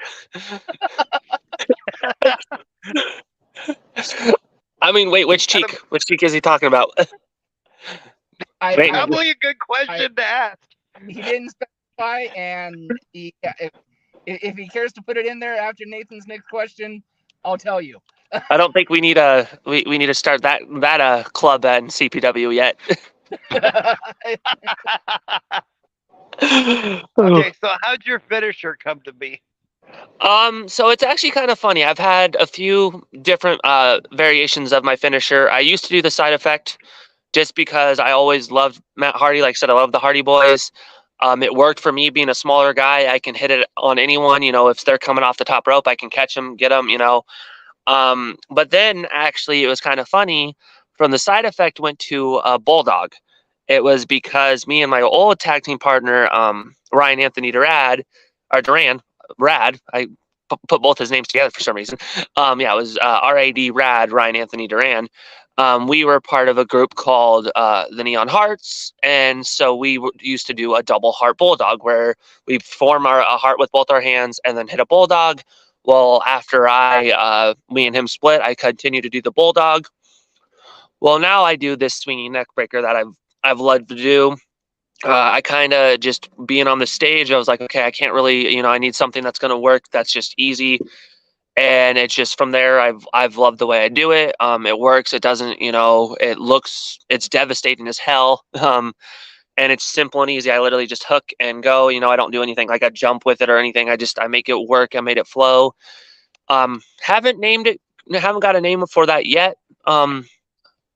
I mean, wait, which cheek? Which cheek is he talking about? Probably a good question to ask. He didn't specify, and if he cares to put it in there after Nathan's next question, I'll tell you. I don't think we need to start that club at CPW yet. Okay, so how'd your finisher come to be? So it's actually kind of funny. I've had a few different variations of my finisher. I used to do the side effect just because I always loved Matt Hardy. Like I said, I love the Hardy Boys. It worked for me being a smaller guy. I can hit it on anyone. If they're coming off the top rope, I can catch them, get them. But then actually it was kind of funny. From the side effect went to Bulldog. It was because me and my old tag team partner, Ryan Anthony Duran, Rad. I put both his names together for some reason. It was R-A-D, Rad, Ryan Anthony Duran. We were part of a group called the Neon Hearts, and so we used to do a double heart bulldog where we form a heart with both our hands and then hit a bulldog. Well, after me and him split, I continued to do the bulldog. Well, now I do this swinging neck breaker that I've loved to do. I kind of just being on the stage, I was like, okay, I can't really, I need something that's going to work. That's just easy. And it's just from there, I've loved the way I do it. It works. It doesn't, it's devastating as hell. And it's simple and easy. I literally just hook and go, I don't do anything like I jump with it or anything. I make it work. I made it flow. Haven't got a name for that yet.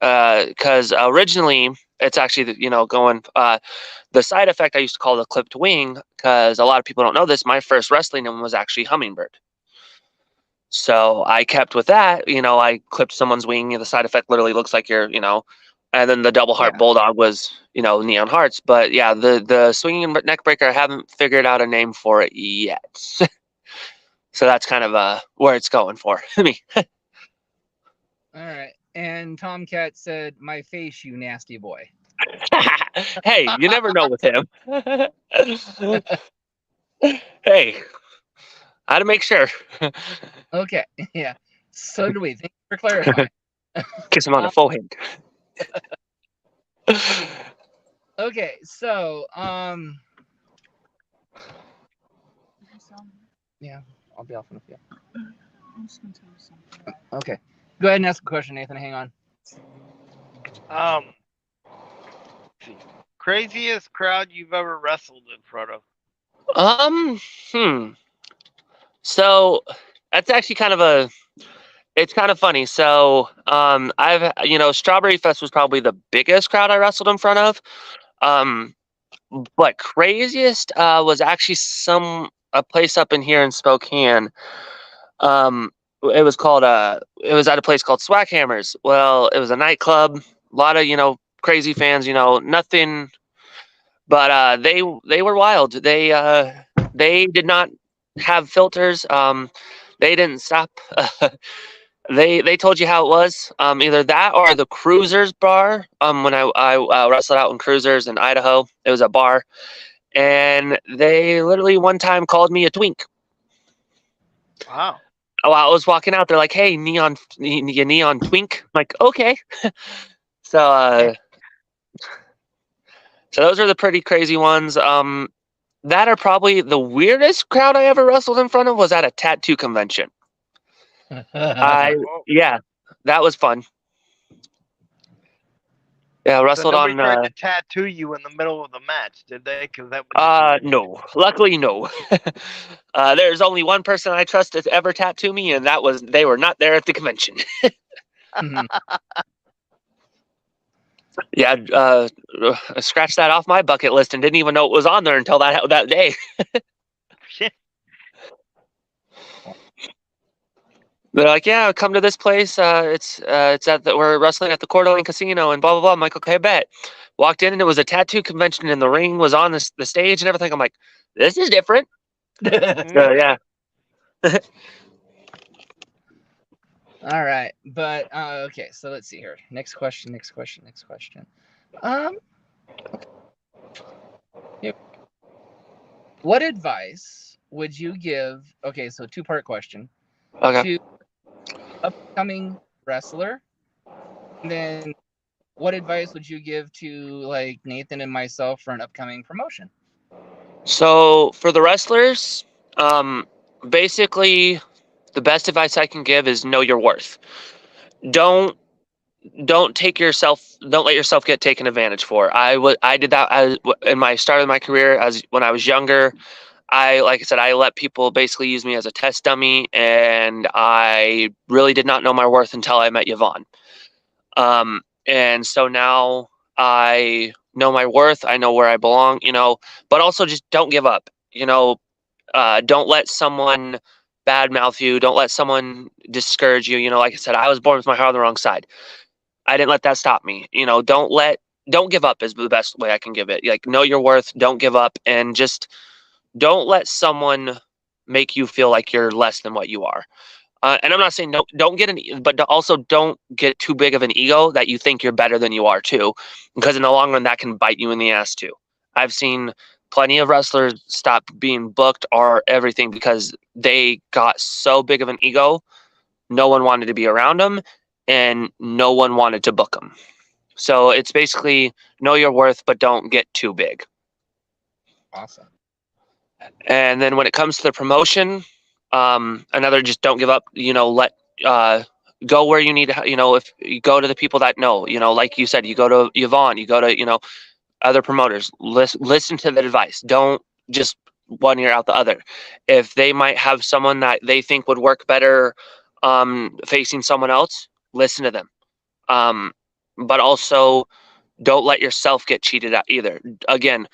Because originally it's actually, the side effect I used to call the clipped wing, because a lot of people don't know this. My first wrestling name was actually Hummingbird. So I kept with that. I clipped someone's wing. The side effect literally looks like and then the double heart Yeah. bulldog was, neon hearts. But yeah, the swinging and neck breaker, I haven't figured out a name for it yet. So that's kind of where it's going for me. All right. And Tomcat said, "My face, you nasty boy." Hey, you never know with him. Hey, I had to make sure. Okay. Yeah. So do we. Thank you for clarifying. Kiss him on the forehead. Okay. So, yeah, I'll be off in a few. I'm just gonna tell you something. Okay. Go ahead and ask a question, Nathan. Hang on. Craziest crowd you've ever wrestled in front of? So that's actually it's kind of funny. So, Strawberry Fest was probably the biggest crowd I wrestled in front of. But craziest was actually a place up in here in Spokane. It was at a place called Swackhammers. Well, it was a nightclub. A lot of crazy fans. Nothing. But they were wild. They did not have filters. They didn't stop. They told you how it was. Either that or the Cruisers bar. When I wrestled out in Cruisers in Idaho, it was a bar, and they literally one time called me a twink. Wow. Oh, I was walking out. They're like, "Hey, you neon twink." I'm like, okay. So those are the pretty crazy ones. That are probably the weirdest crowd I ever wrestled in front of was at a tattoo convention. Yeah, that was fun. Yeah, So wrestled nobody on. tried to tattoo you in the middle of the match, did they? Because that would. No. Luckily, no. There's only one person I trust to ever tattoo me, and they were not there at the convention. Yeah, I scratched that off my bucket list and didn't even know it was on there until that day. They're like, "Yeah, come to this place. We're wrestling at the Coeur d'Alene Casino and blah blah blah." I'm like, "Okay, bet." Walked in and it was a tattoo convention, and the ring was on the stage and everything. I'm like, "This is different." So yeah. All right, but okay. So let's see here. Next question. What advice would you give? Okay, so two-part question. Okay. To upcoming wrestler, and then what advice would you give to like Nathan and myself for an upcoming promotion? So for the wrestlers, basically, the best advice I can give is know your worth. Don't let yourself get taken advantage for. I did that in my start of my career as when I was younger. Like I said, I let people basically use me as a test dummy, and I really did not know my worth until I met Yvonne. And so now I know my worth. I know where I belong, but also just don't give up, don't let someone badmouth you. Don't let someone discourage you. Like I said, I was born with my heart on the wrong side. I didn't let that stop me. Don't give up is the best way I can give it. Like, know your worth, don't give up, and just don't let someone make you feel like you're less than what you are. And I'm not saying but also don't get too big of an ego that you think you're better than you are too, because in the long run that can bite you in the ass too. I've seen plenty of wrestlers stop being booked or everything because they got so big of an ego, no one wanted to be around them, and no one wanted to book them. So it's basically know your worth, but don't get too big. Awesome. And then when it comes to the promotion, another, just don't give up. Let go where you need to. If you go to the people that know, like you said, you go to Yvonne, you go to other promoters. Listen to the advice. Don't just one ear out the other. If they might have someone that they think would work better facing someone else, listen to them. But also don't let yourself get cheated at either. Again,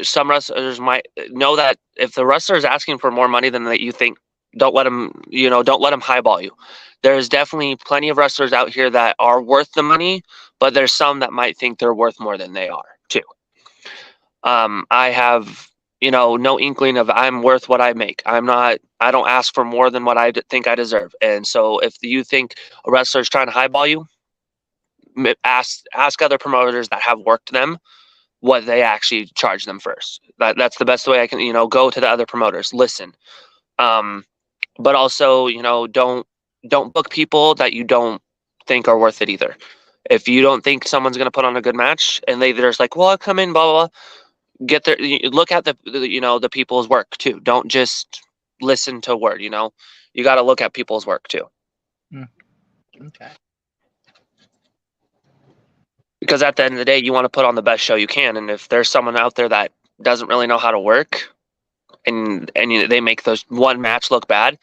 some wrestlers might know that if the wrestler is asking for more money than that you think Don't let them, don't let them highball you. There's definitely plenty of wrestlers out here that are worth the money, but there's some that might think they're worth more than they are too. I have, no inkling of I'm worth what I make. I don't ask for more than what I think I deserve. And so if you think a wrestler is trying to highball you, ask other promoters that have worked them what they actually charge them first. That's the best way I can, go to the other promoters, listen. But also, don't book people that you don't think are worth it either. If you don't think someone's going to put on a good match and they're just like, well, I'll come in, blah, blah, blah, look at the people's work too. Don't just listen to word, you got to look at people's work too. Okay. Because at the end of the day, you want to put on the best show you can. And if there's someone out there that doesn't really know how to work and they make those one match look bad,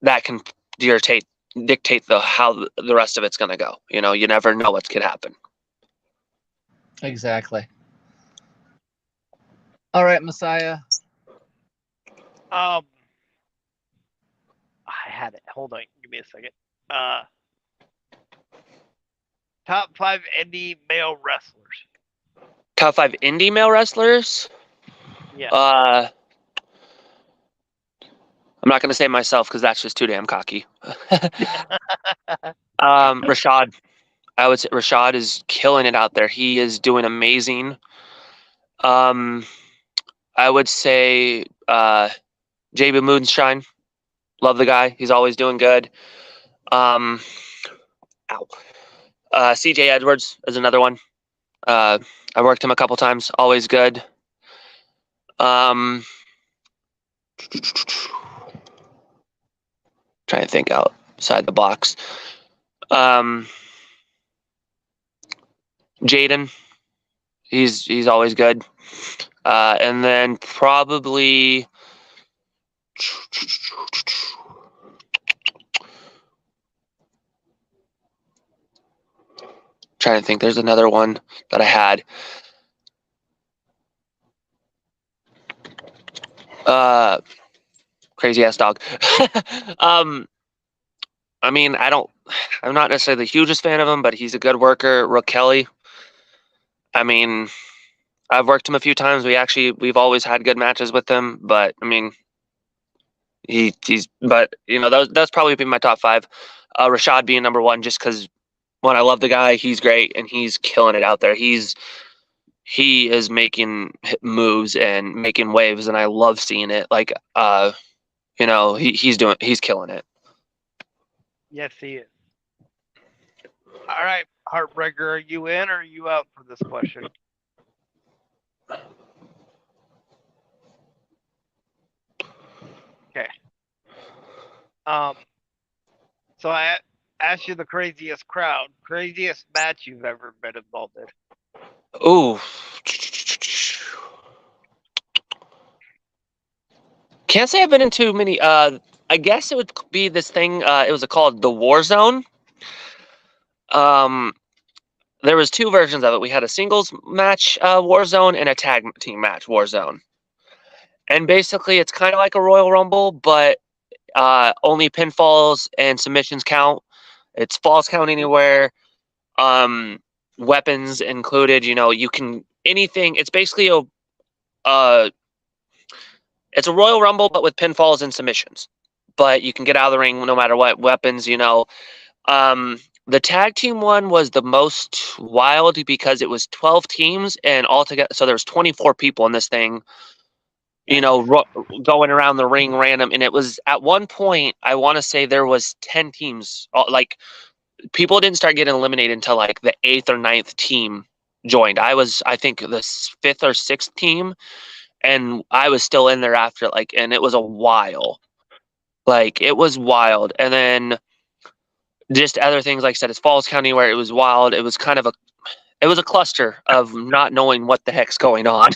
that can dictate how the rest of it's going to go. You never know what's going to happen. Exactly. All right, Messiah. I had it. Hold on. Give me a second. Top 5 indie male wrestlers. Top 5 indie male wrestlers? Yeah. I'm not going to say myself because that's just too damn cocky. Rashad. I would say Rashad is killing it out there. He is doing amazing. I would say JB Moonshine. Love the guy. He's always doing good. CJ Edwards is another one. I worked him a couple times. Always good. Trying to think outside the box. Jaden. He's always good. And then probably trying to think. There's another one that I had. Crazy ass dog. I'm not necessarily the hugest fan of him, but he's a good worker. Rook Kelly. I've worked him a few times. We've always had good matches with him, but that's probably been my top 5. Rashad being number 1, just because one, I love the guy. He's great and he's killing it out there. He is making moves and making waves, and I love seeing it. Like, he's killing it. Yes, he is. All right, Heartbreaker, are you in or are you out for this question? Okay. So I asked you the craziest match you've ever been involved in. Ooh. Can't say I've been in too many. I guess it would be this thing. It was called the War Zone. There was 2 versions of it. We had a singles match, War Zone, and a tag team match, War Zone. And basically, it's kind of like a Royal Rumble, but only pinfalls and submissions count. It's falls count anywhere. Weapons included. You can anything. It's basically it's a Royal Rumble, but with pinfalls and submissions. But you can get out of the ring no matter what weapons. The tag team one was the most wild because it was 12 teams and altogether. So there was 24 people in this thing. Going around the ring random. And it was at one point, I want to say there was 10 teams. Like, people didn't start getting eliminated until like the 8th or 9th team joined. I was, I think, the 5th or 6th team, and I was still in there after, and it was a while. It was wild. And then just other things, like I said, it's Falls County where it was wild. It was it was a cluster of not knowing what the heck's going on.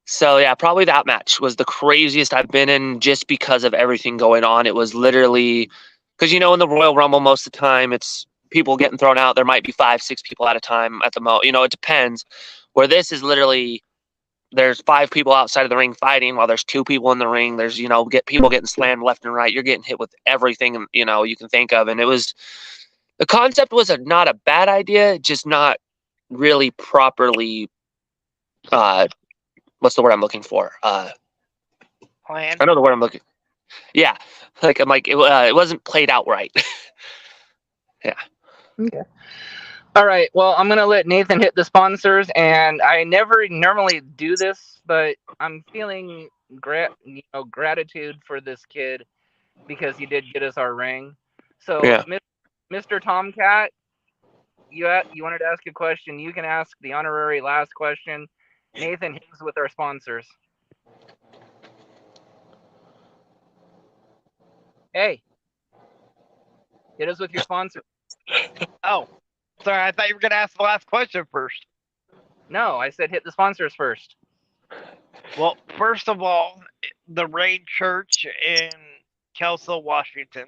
So yeah, probably that match was the craziest I've been in, just because of everything going on. It was literally, because in the Royal Rumble, most of the time it's people getting thrown out. There might be 5-6 people at a time at the most. It depends. Where this is literally there's 5 people outside of the ring fighting while there's 2 people in the ring. There's, get people getting slammed left and right. You're getting hit with everything, you can think of. And the concept was not a bad idea, just not really properly, what's the word I'm looking for? Plan. I know the word I'm looking. Yeah. It wasn't played out right. Yeah. Okay. All right. Well, I'm gonna let Nathan hit the sponsors, and I never normally do this, but I'm feeling gratitude for this kid because he did get us our ring. So, Yeah. Mr. Tomcat, you wanted to ask a question. You can ask the honorary last question. Nathan hit us with our sponsors. Hey, hit us with your sponsor. Oh, sorry. I thought you were gonna ask the last question first. No, I said hit the sponsors first. Well, first of all, the Rain Church in Kelso, Washington.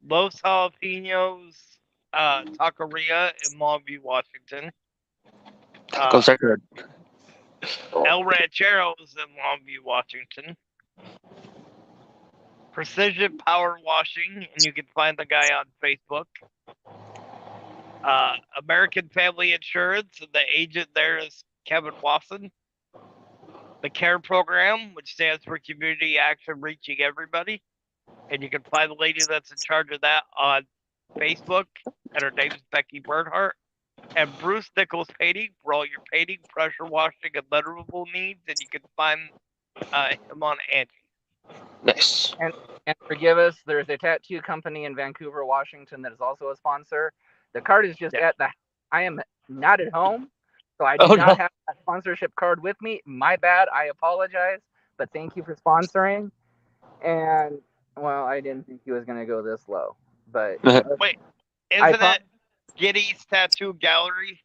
Los Jalapenos Taqueria in Longview, Washington. Tacos are good. El Rancheros in Longview, Washington. Precision Power Washing, and you can find the guy on Facebook. American Family Insurance, and the agent there is Kevin Wasson. The CARE program, which stands for Community Action Reaching Everybody. And you can find the lady that's in charge of that on Facebook, and her name is Becky Bernhardt. And Bruce Nichols Painting for all your painting, pressure washing, and letter removal needs, and you can find him on Angie. Nice. And forgive us, there's a tattoo company in Vancouver, Washington that is also a sponsor. The card is just at the. I am not at home, so I do not have that sponsorship card with me. My bad. I apologize, but thank you for sponsoring. And well, I didn't think he was going to go this low, but wait, isn't it Giddy's Tattoo Gallery?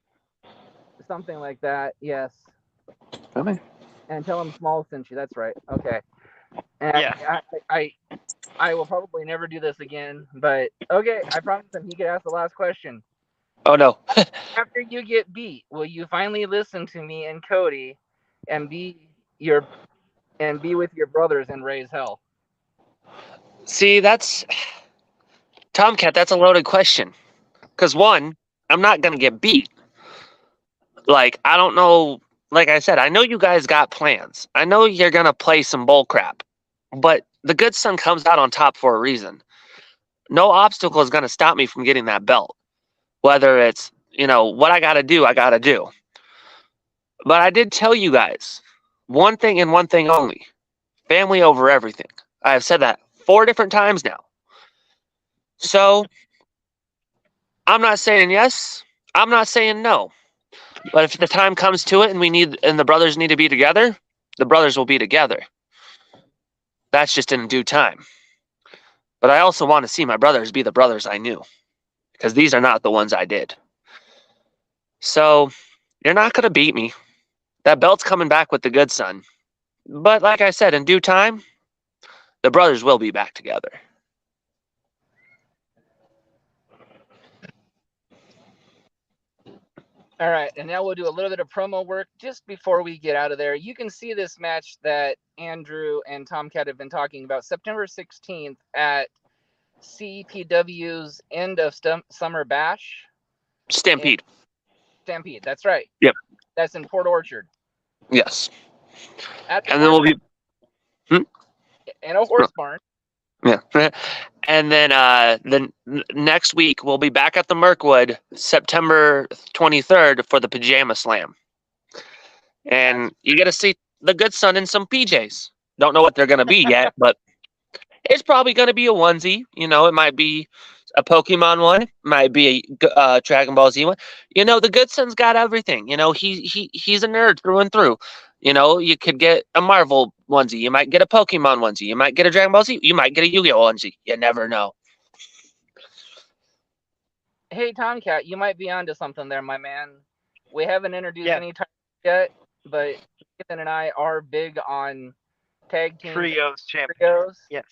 Something like that. Yes. Okay. And tell him Small sent you. That's right. Okay. And yeah. I will probably never do this again, but okay, I promised him he could ask the last question. Oh no. After you get beat, will you finally listen to me and Cody and be with your brothers and raise hell? See, that's Tomcat, that's a loaded question. Because one, I'm not gonna get beat. Like, I don't know, like I said, I know you guys got plans. I know you're gonna play some bull crap. But the good son comes out on top for a reason. No obstacle is gonna stop me from getting that belt. Whether it's, what I gotta do, I gotta do. But I did tell you guys one thing and one thing only. Family over everything. I have said that 4 different times now. So, I'm not saying yes. I'm not saying no. But if the time comes to it and the brothers need to be together, the brothers will be together. That's just in due time. But I also want to see my brothers be the brothers I knew. Because these are not the ones I did. So, you're not going to beat me. That belt's coming back with the good son. But like I said, in due time, the brothers will be back together. All right, and now we'll do a little bit of promo work just before we get out of there. You can see this match that Andrew and Tomcat have been talking about September 16th at CPW's End of Summer Bash. Stampede. Stampede, that's right. Yep. That's in Port Orchard. Yes. And then we'll be... in a horse barn. Yeah. And then the next week, we'll be back at the Mirkwood, September 23rd, for the Pajama Slam. And you get to see the good son in some PJs. Don't know what they're going to be yet, but it's probably going to be a onesie. It might be a Pokemon one. It might be a Dragon Ball Z one. The good son's got everything. He's a nerd through and through. You could get a Marvel onesie. You might get a Pokemon onesie. You might get a Dragon Ball Z. You might get a Yu-Gi-Oh onesie. You never know. Hey, Tomcat, you might be onto something there, my man. We haven't introduced any titles yet, but Ethan and I are big on tag team trios. Yes.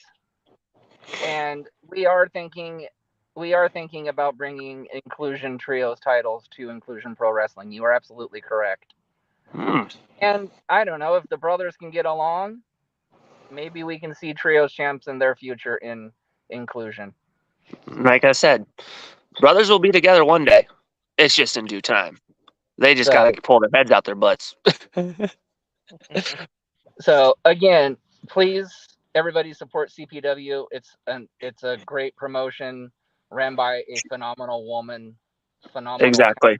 And we are thinking about bringing Inclusion Trios titles to Inclusion Pro Wrestling. You are absolutely correct. And I don't know if the brothers can get along. Maybe we can see trios champs in their future in inclusion. Like I said, brothers will be together one day. It's just in due time. They just So- got to pull their heads out their butts. So again, please everybody support CPW. It's a great promotion ran by a phenomenal woman. Phenomenal. Exactly.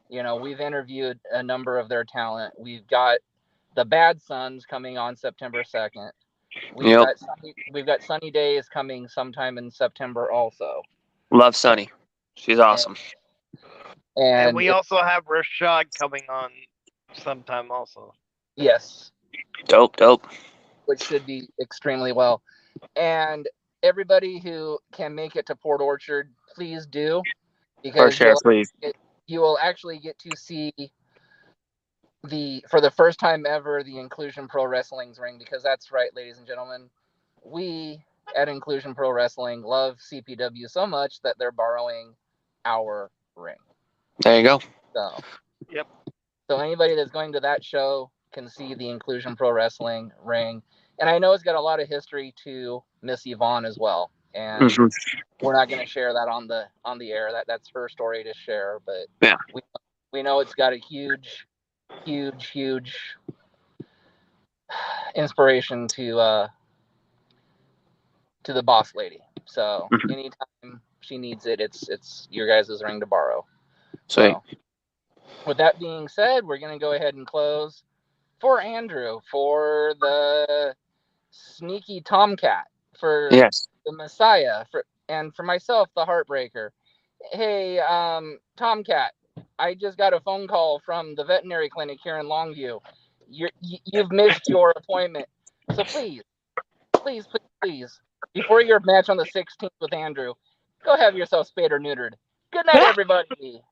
You know, we've interviewed a number of their talent. We've got the Bad Sons coming on September 2nd. We've got Sunny Days coming sometime in September also. Love Sunny. She's awesome. And And we also have Rashad coming on sometime also. yes, Dope. which should be extremely well. And everybody who can make it to Port Orchard, please do, For because sure, please. you will actually get to see for the first time ever the Inclusion Pro Wrestling's ring, because that's right, ladies and gentlemen, we at Inclusion Pro Wrestling love CPW so much that they're borrowing our ring. There you go. So, Yep. So anybody that's going to that show can see the Inclusion Pro Wrestling ring. And I know it's got a lot of history to Miss Yvonne as well. And we're not going to share that on the air. That's her story to share. But yeah, we know it's got a huge inspiration to the boss lady. So anytime she needs it, it's your guys' ring to borrow. Sweet. So with that being said, we're going to go ahead and close for Andrew, for the Sneaky Tomcat, for Yes. the Messiah, and for myself, the Heartbreaker. Hey, Tomcat, I just got a phone call from the veterinary clinic here in Longview. You've missed your appointment. So please, before your match on the 16th with Andrew, go have yourself spayed or neutered. Good night, everybody.